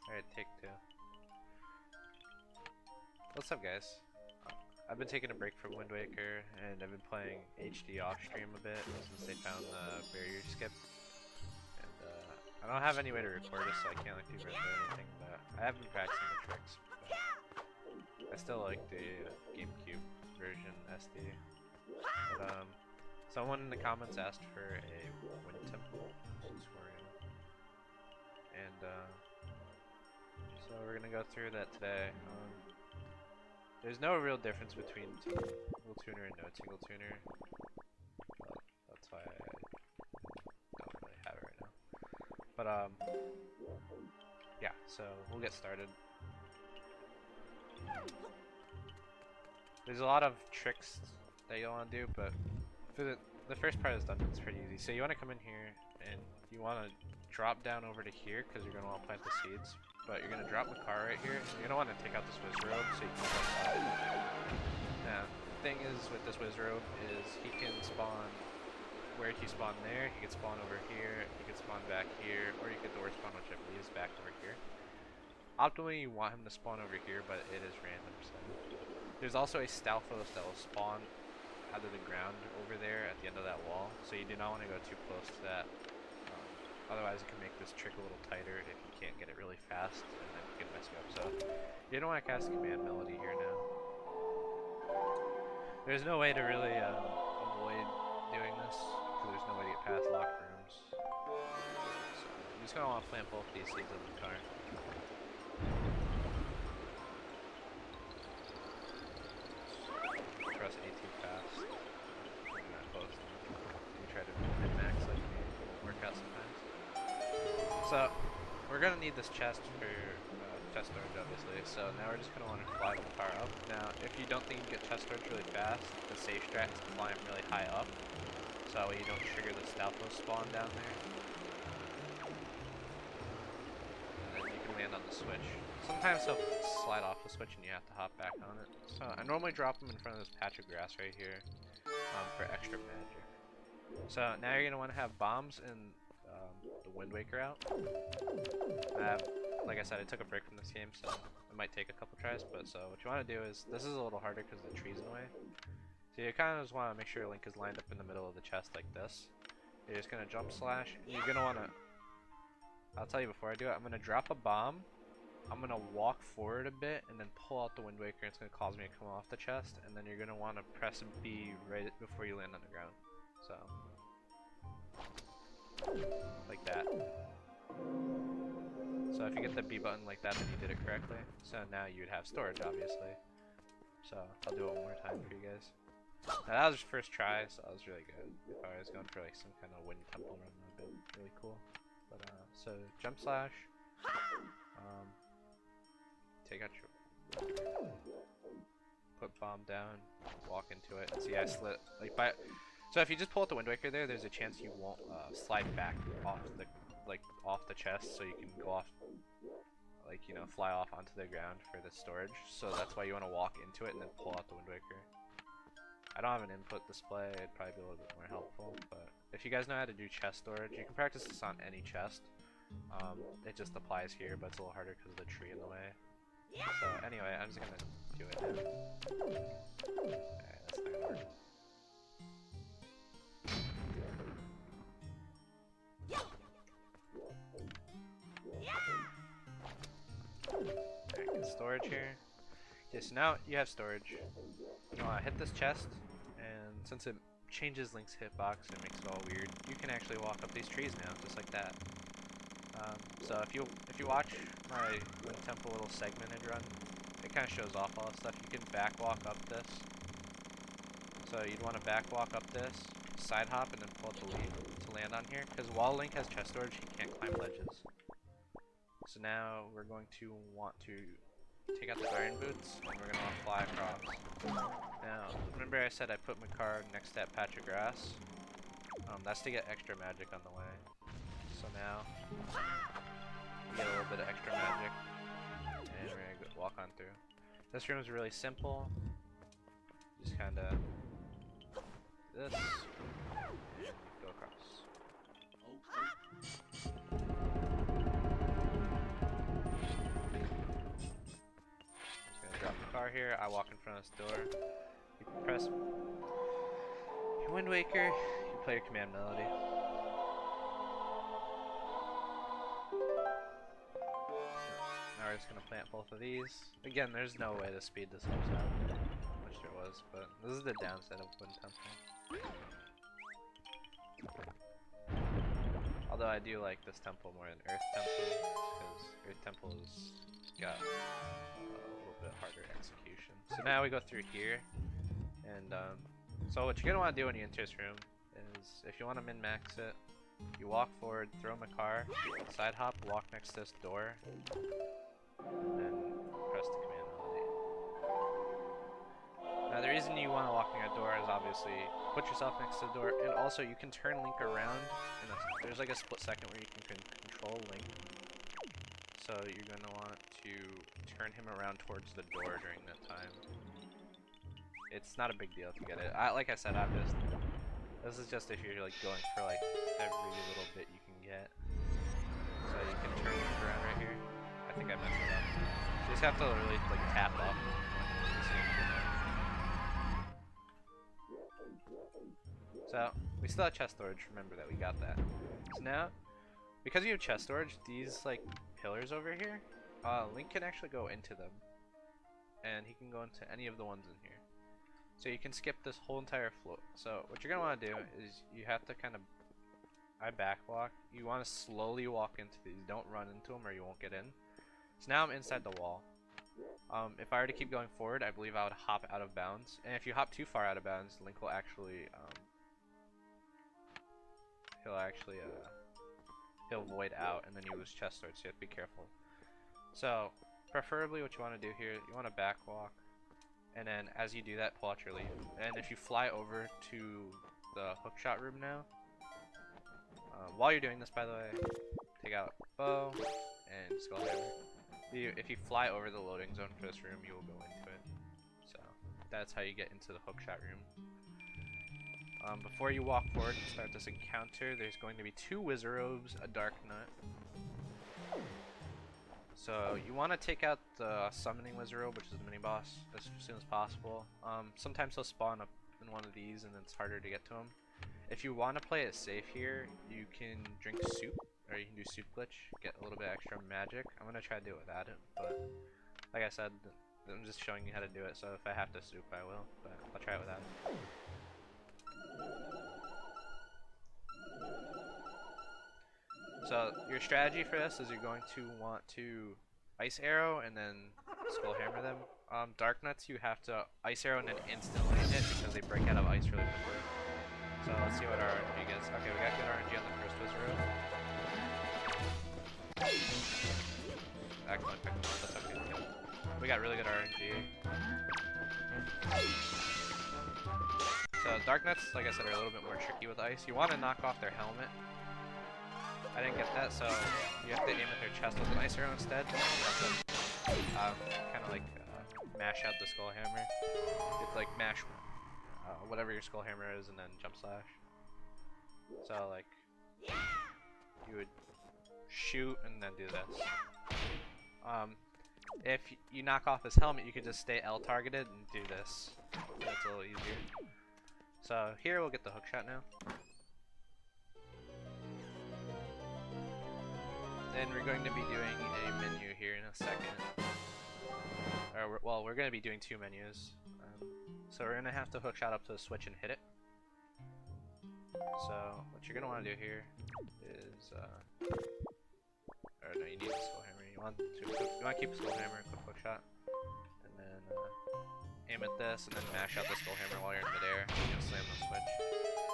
Alright, take two. What's up, guys? I've been taking a break from Wind Waker, and I've been playing HD off stream a bit since they found the barrier skip. And I don't have any way to record this, so I can't like do render or anything. But I have been practicing the tricks. But I still like the GameCube version SD. But someone in the comments asked for a Wind Temple tutorial, and so we're gonna go through that today. There's no real difference between Tingle Tuner and no Tingle Tuner. That's why I don't really have it right now. But yeah, so we'll get started. There's a lot of tricks that you'll want to do, but for the first part is done. It's pretty easy. So you want to come in here and you want to drop down over to here because you're going to want to plant the seeds. But you're going to drop Makar right here. You're going to want to take out this Wizrobe so you can jump out. Now, the thing is with this Wizrobe is he can spawn where he spawned there, he can spawn over here, he can spawn back here, or you get the worst spawn, which I believe is back over here. Optimally, you want him to spawn over here, but it is random. So there's also a Stalfos that will spawn out of the ground over there at the end of that wall, so you do not want to go too close to that. Otherwise, it can make this trick a little tighter if you can't get it really fast, and then you can mess it up. So you don't want to cast Command Melody here now. There's no way to really avoid doing this, because there's no way to get past locked rooms. So you're just going to want to plant both these seeds in the car. Press A too fast. I'm not close enough. You try to min-max like me. Work out sometimes. So, we're going to need this chest for chest storage, obviously. So now we're just going to want to fly the car up. Now, if you don't think you can get chest storage really fast, the safe strat is to fly them really high up. So that way you don't trigger the Stalfos spawn down there. And then you can land on the switch. Sometimes he'll slide off the switch and you have to hop back on it. So I normally drop him in front of this patch of grass right here for extra magic. So now you're going to want to have bombs in the Wind Waker out. Like I said, I took a break from this game, so it might take a couple tries, but so what you want to do is, this is a little harder because the tree's in the way. So you kind of just want to make sure Link is lined up in the middle of the chest like this. You're just going to jump slash, and you're going to want to, I'll tell you before I do it, I'm going to drop a bomb, I'm going to walk forward a bit, and then pull out the Wind Waker, and it's going to cause me to come off the chest, and then you're going to want to press B right before you land on the ground. So, like that. So if you get the B button like that, then you did it correctly. So now you would have storage, obviously. So I'll do it one more time for you guys. Now that was just first try, so that was really good. If I was going for like some kind of Wind Temple run, that would be really cool. But so jump slash. Take out your put bomb down, walk into it. See, I slid like by. So if you just pull out the Wind Waker there, there's a chance you won't slide back off the off the chest, so you can go off, like, you know, fly off onto the ground for the storage. So that's why you want to walk into it and then pull out the Wind Waker. I don't have an input display, it'd probably be a little bit more helpful, but if you guys know how to do chest storage, you can practice this on any chest. It just applies here, but it's a little harder because of the tree in the way. So anyway, I'm just gonna do it now. Alright, that's not gonna work. Alright, get storage here. Okay, so now you have storage. You want to hit this chest, and since it changes Link's hitbox and makes it all weird, you can actually walk up these trees now, just like that. So if you watch my Wind Temple little segmented run, it kind of shows off all this stuff. You can back walk up this. So you'd want to back walk up this, side hop, and then pull out the lead to land on here. Because while Link has chest storage, he can't climb ledges. So now we're going to want to take out the iron boots, and we're going to want to fly across. Now, remember I said I put Makar next to that patch of grass? That's to get extra magic on the way. So now, we get a little bit of extra magic, and we're going to walk on through. This room is really simple. Just kind of this, and go across. car here, I walk in front of this door. You press your Wind Waker, you play your command melody. Now we're just gonna plant both of these. Again, there's no way to speed this up out. I wish there was, but this is the downside of Wind Temple. Although I do like this temple more than Earth Temple, because Earth Temple has got a little bit harder execution. So now we go through here, and so what you're gonna want to do when you enter this room is, if you want to min-max it, you walk forward, throw him a car, side hop, walk next to this door, and then press the command melody. Now the reason you want to walk near a door is obviously put yourself next to the door, and also you can turn Link around, and there's like a split second where you can control Link. So you're going to want to turn him around towards the door during that time. It's not a big deal if you get it. Like I said, this is just if you're like going for like every little bit you can get. So you can turn Link around right here. I think I messed it up. You just have to really like tap up. So we still have chest storage. Remember that we got that. So now, because you have chest storage, these like pillars over here, Link can actually go into them, and he can go into any of the ones in here. So you can skip this whole entire floor. So what you're gonna want to do is you have to kind of, I back walk. You want to slowly walk into these. Don't run into them or you won't get in. So now I'm inside the wall. If I were to keep going forward, I believe I would hop out of bounds. And if you hop too far out of bounds, Link will actually, he'll void out, and then you lose chest storage, so you have to be careful. So, preferably what you want to do here, you want to back walk, and then as you do that, pull out your leaf. And if you fly over to the hookshot room now, while you're doing this, by the way, take out bow and skull hammer. If you fly over the loading zone for this room, you will go into it. So, that's how you get into the hookshot room. Before you walk forward and start this encounter, there's going to be 2 wizard robes, a dark nut. So you want to take out the summoning wizard robe, which is the mini boss, as soon as possible. Sometimes he'll spawn up in one of these, and it's harder to get to him. If you want to play it safe here, you can drink soup, or you can do soup glitch, get a little bit extra magic. I'm gonna try to do it without it, but like I said, I'm just showing you how to do it. So if I have to soup, I will, but I'll try it without it. So your strategy for this is you're going to want to ice arrow and then skull hammer them. Dark nuts you have to ice arrow and then instantly hit because they break out of ice really quickly. So let's see what our RNG gets. Okay, we got good RNG on the first wizard robe. Excellent, pick them up, that's okay too. We got really good RNG. So dark nuts, like I said, are a little bit more tricky with ice. You want to knock off their helmet. I didn't get that, so you have to aim at their chest with an ice arrow instead. You have to kind of like mash out the skull hammer. You have to like mash whatever your skull hammer is and then jump slash. So like you would shoot and then do this. If you knock off his helmet, you could just stay L targeted and do this. That's a little easier. So here we'll get the hookshot now. And we're going to be doing a menu here in a second. Well, we're going to be doing 2 menus. So we're going to have to hookshot up to the switch and hit it. So what you're going to want to do here is, or no, you need the skull hammer. You want to keep skull hammer, quick hookshot, and then aim at this, and then mash out the skull hammer while you're in midair. You can slam the switch.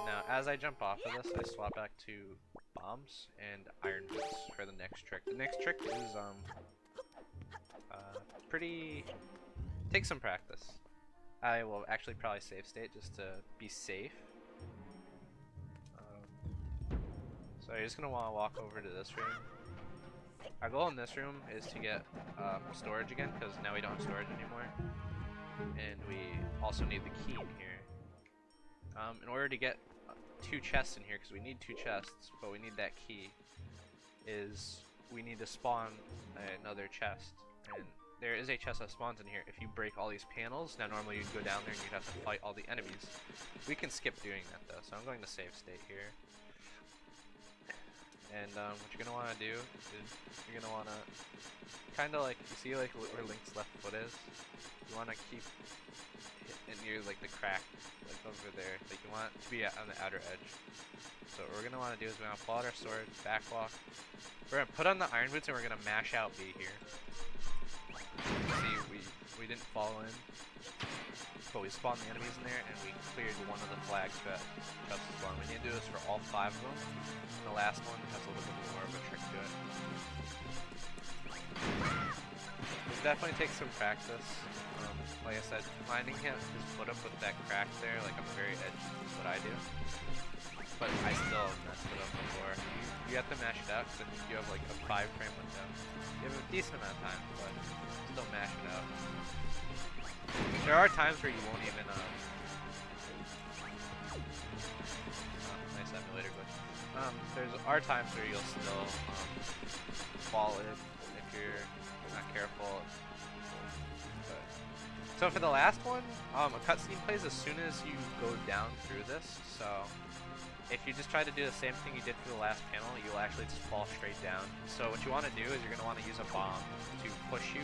Now, as I jump off of this, I swap back to bombs and iron boots for the next trick. The next trick is pretty. Take some practice. I will actually probably save state just to be safe. So you're just gonna want to walk over to this room. Our goal in this room is to get storage again, because now we don't have storage anymore, and we also need the key in here. In order to get 2 chests in here, because we need 2 chests, but we need that key, is we need to spawn another chest, and there is a chest that spawns in here if you break all these panels. Now normally you'd go down there and you'd have to fight all the enemies. We can skip doing that though, so I'm going to save state here. And what you're gonna want to do is you're gonna want to kind of like, you see like where Link's left foot is? You want to keep it near like the crack, like over there. Like you want it to be on the outer edge. So what we're gonna want to do is we're gonna pull out our sword, back walk. We're gonna put on the iron boots and we're gonna mash out B here. See, we didn't fall in, but we spawned the enemies in there and we cleared one of the flags that just spawned. We need to do this for all 5 of them. And the last one has a little bit more of a trick to it. It definitely takes some practice. Like I said, finding him just put up with that crack there, like on the very edge is what I do. But I still messed it up before. You have to mash it out because you have like a 5-frame window. You have a decent amount of time, but still mash it out. There are times where you won't even nice emulator glitch. There are times where you'll still fall in if you're not careful. But, so for the last one, a cutscene plays as soon as you go down through this. So if you just try to do the same thing you did for the last panel, you'll actually just fall straight down. So what you want to do is you're going to want to use a bomb to push you.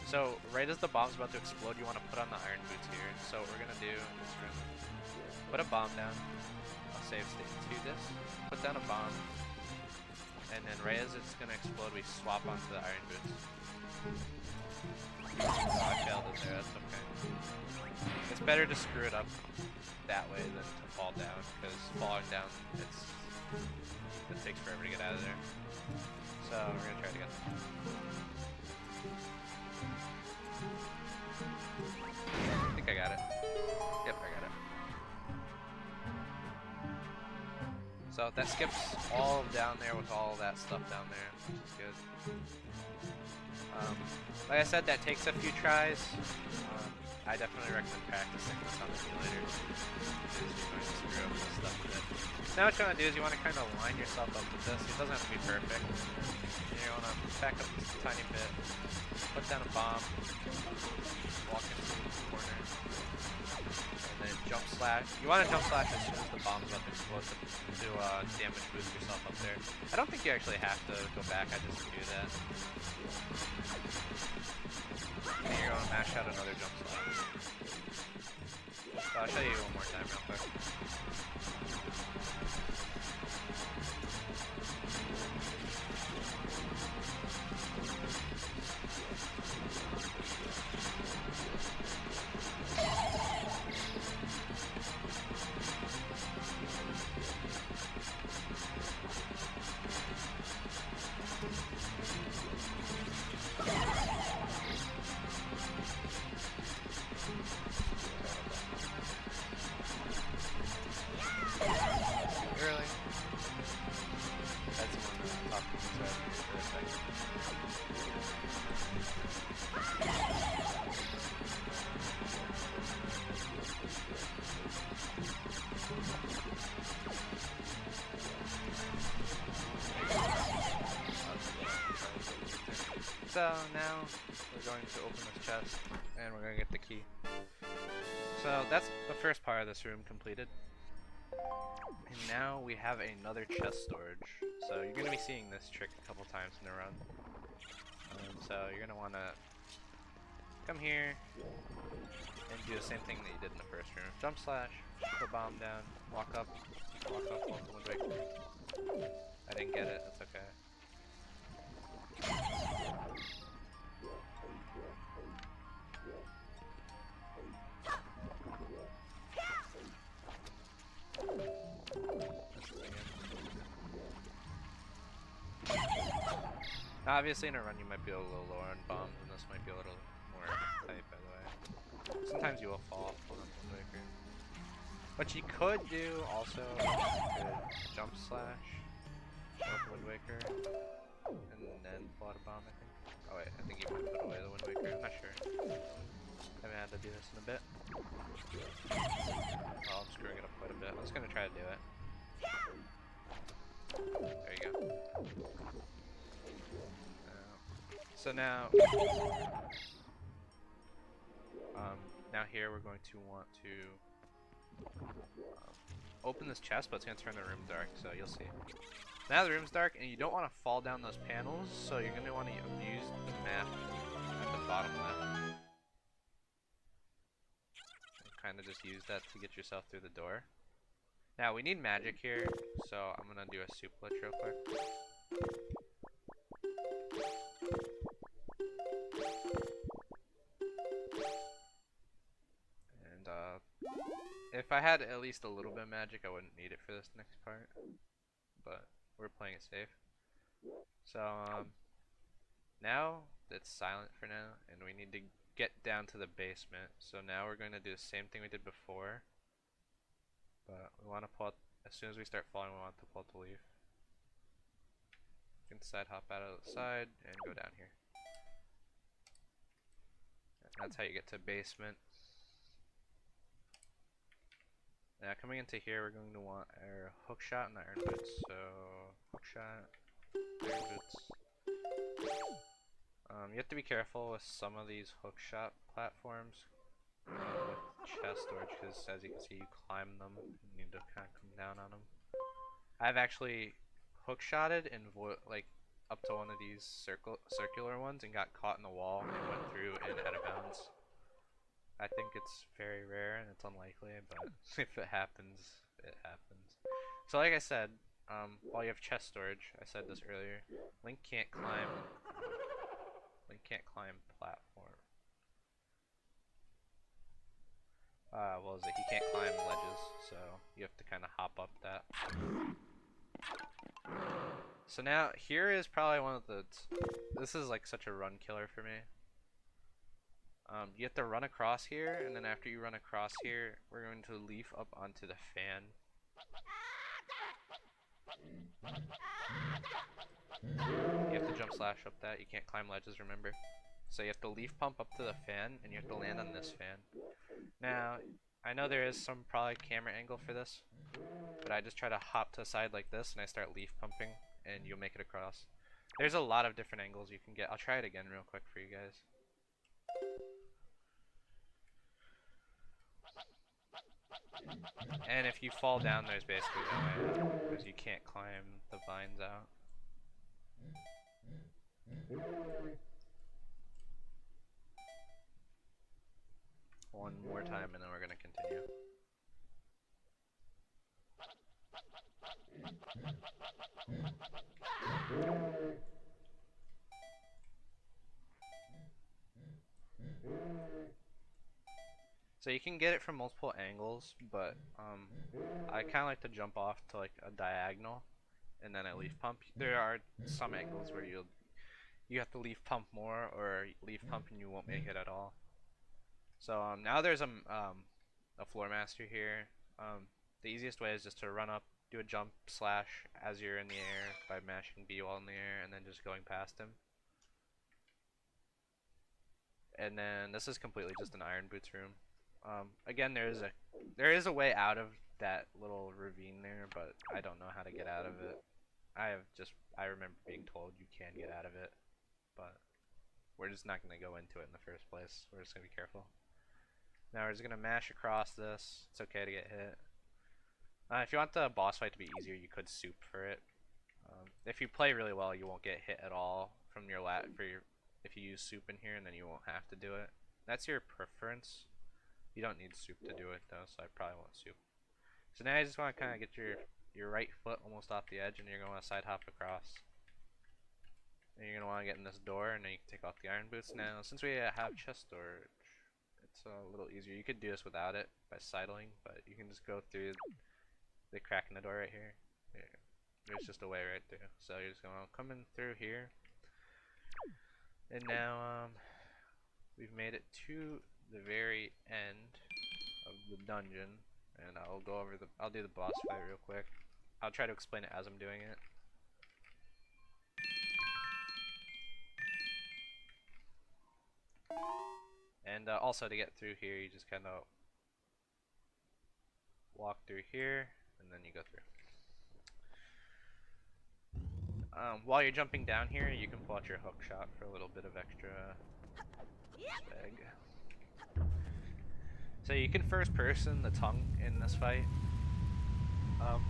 So right as the bomb's about to explode, you want to put on the iron boots here. So what we're going to do is we're going to put a bomb down. I'll save state to this. Put down a bomb. And then right as it's going to explode, we swap onto the iron boots. Oh, I failed it there, that's okay. It's better to screw it up that way than to fall down, because falling down, it takes forever to get out of there. So we're going to try it again. I think I got it. Yep, I got it. So that skips all down there with all that stuff down there, which is good. Like I said, that takes a few tries. I definitely recommend practicing this on the emulator because you're going to screw up this stuff a bit. Now what you want to do is you want to kind of line yourself up with this. It doesn't have to be perfect. You want to back up just a tiny bit, put down a bomb, walk into the corner, and then jump slash. You want to jump slash as soon as the bomb's about to explode to damage boost yourself up there. I don't think you actually have to go back, I just do that. And you're going to mash out another jump slash. So I'll show you one more time real quick. So now we're going to open this chest and we're going to get the key. So that's the first part of this room completed. And now we have another chest storage. So you're going to be seeing this trick a couple times in a run. So you're going to want to come here and do the same thing that you did in the first room. Jump slash, put bomb down, walk up, walk the Wind Waker. I didn't get it, that's okay. Now, obviously in a run you might be a little lower on bombs and this might be a little more tight, by the way. Sometimes you will fall on the Wind Waker. What you could do also, you could jump slash, off Wind Waker, and then pull out a bomb, I think. Oh wait, I think you might put away the Wind Waker, I'm not sure. I haven't had to do this in a bit. Oh, I'm screwing it up quite a bit. I'm just gonna try to do it. There you go. So now here we're going to want to open this chest, but it's going to turn the room dark, so you'll see. Now the room's dark, and you don't want to fall down those panels, so you're going to want to use the map at the bottom left. Kind of just use that to get yourself through the door. Now we need magic here, so I'm going to do a soup glitch real quick. And if I had at least a little bit of magic, I wouldn't need it for this next part. But we're playing it safe. So now it's silent for now, and we need to get down to the basement. So now we're going to do the same thing we did before, but we want to pull out, as soon as we start falling, we want to pull out the leaf. You can side hop out of the side and go down here. And that's how you get to basement. Now coming into here, we're going to want our hook shot and iron boots. So hook shot, iron boots. You have to be careful with some of these hook shot platforms with chest storage, because as you can see, you climb them and you need to kind of come down on them. I've actually hook shotted and like up to one of these circular ones and got caught in the wall and went through and out of bounds. I think it's very rare and it's unlikely, but if it happens, it happens. So like I said, while you have chest storage, I said this earlier, Link can't climb platform. What is it? He can't climb ledges, so you have to kind of hop up that. So now, here is probably one of the... This is like such a run killer for me. You have to run across here, and then after you run across here, we're going to leaf up onto the fan. You have to jump slash up that. You can't climb ledges, remember. So you have to leaf pump up to the fan, and you have to land on this fan. Now, I know there is some probably camera angle for this, but I just try to hop to the side like this, and I start leaf pumping, and you'll make it across. There's a lot of different angles you can get. I'll try it again real quick for you guys. And if you fall down, there's basically no way out, because you can't climb the vines out. One more time, and then we're going to continue. So you can get it from multiple angles, but I kind of like to jump off to like a diagonal, and then I leaf pump. There are some angles where you have to leaf pump more, or leaf pump and you won't make it at all. So now there's a floor master here. The easiest way is just to run up, do a jump slash as you're in the air by mashing B while in the air, and then just going past him. And then this is completely just an iron boots room. Again, there is a way out of that little ravine there, but I don't know how to get out of it. I remember being told you can get out of it, but we're just not going to go into it in the first place. We're just going to be careful. Now we're just going to mash across this. It's okay to get hit. If you want the boss fight to be easier, you could soup for it. If you play really well, you won't get hit at all from your if you use soup in here, and then you won't have to do it. That's your preference. You don't need soup to do it though, so I probably won't soup. So now you just want to kind of get your right foot almost off the edge, and you're going to want to side hop across. And you're going to want to get in this door, and then you can take off the iron boots. Now, since we have chest storage, it's a little easier. You could do this without it by sidling, but you can just go through the crack in the door right here. There's just a way right through. So you're just going to come in through here. And now we've made it to the very end of the dungeon, and I'll do the boss fight real quick. I'll try to explain it as I'm doing it. And also to get through here, you just kind of walk through here, and then you go through. while you're jumping down here, you can pull out your hook shot for a little bit of extra swag. So you can first person the tongue in this fight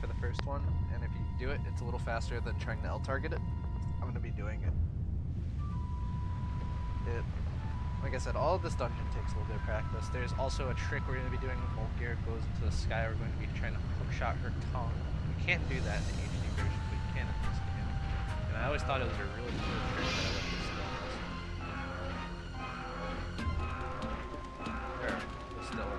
for the first one, and if you do it, it's a little faster than trying to L-target it. I'm going to be doing it. Like I said, all of this dungeon takes a little bit of practice. There's also a trick we're going to be doing when Molgir goes into the sky. We're going to be trying to hookshot her tongue. You can't do that in the HD version, but you can in this game. And I always thought it was a really cool trick that I left this still missing. Or, still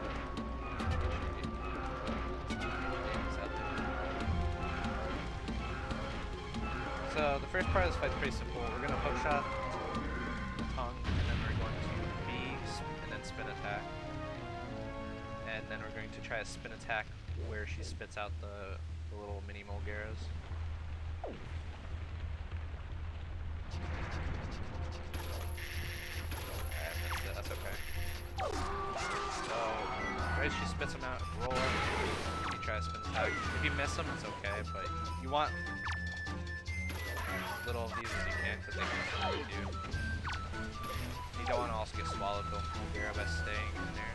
So the first part of this fight is pretty simple. We're going to hookshot the tongue, and then we're going to and then spin attack. And then we're going to try a spin attack where she spits out the little mini Molgaras. I missed it, that's okay. So, right, she spits them out, roll up, you try a spin attack. If you miss them, it's okay, but you want as little of these as you can because they can destroy you. You don't want to also get swallowed by Molgira by staying in there.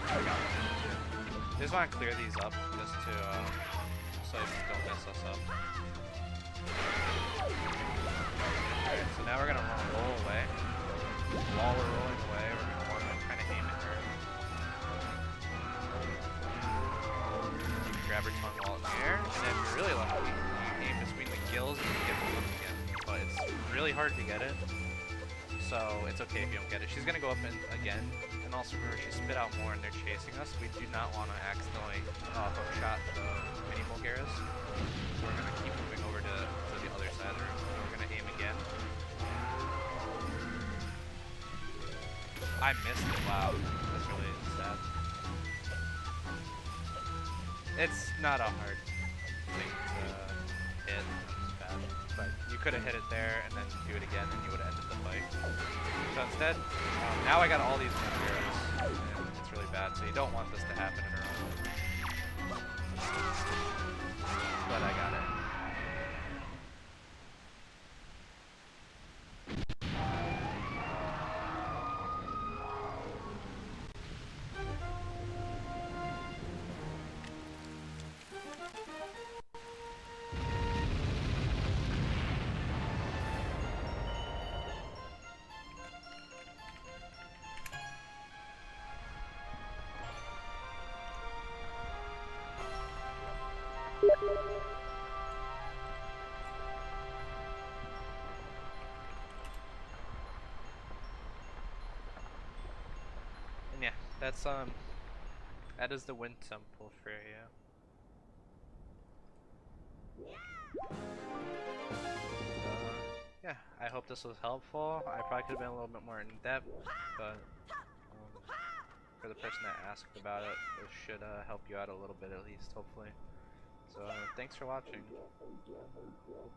I got one. You just want to clear these up just to so you don't mess us up. Alright, so now we're gonna roll away. While we're rolling away, we're gonna want to kind of aim at her. Grab her tongue while in the air, and then if you're really lucky, you aim between the gills and you get the hook again. But it's really hard to get it, so it's okay if you don't get it. She's gonna go up and again, and also remember she spit out more and they're chasing us. We do not want to accidentally hook shot the mini Molgaras. So we're gonna keep moving over to the other side of the room. We're gonna aim again. I missed it. Wow, that's really sad. It's not a hard thing to hit, but you could have hit it there and then do it again and you would have ended the fight. So instead, now I got all these Molgaras, and it's really bad, so you don't want this to happen in a row. But I got it. And yeah, that's that is the wind temple for you. Yeah, I hope this was helpful. I probably could have been a little bit more in depth, but for the person that asked about it, it should help you out a little bit at least, hopefully. So thanks for watching.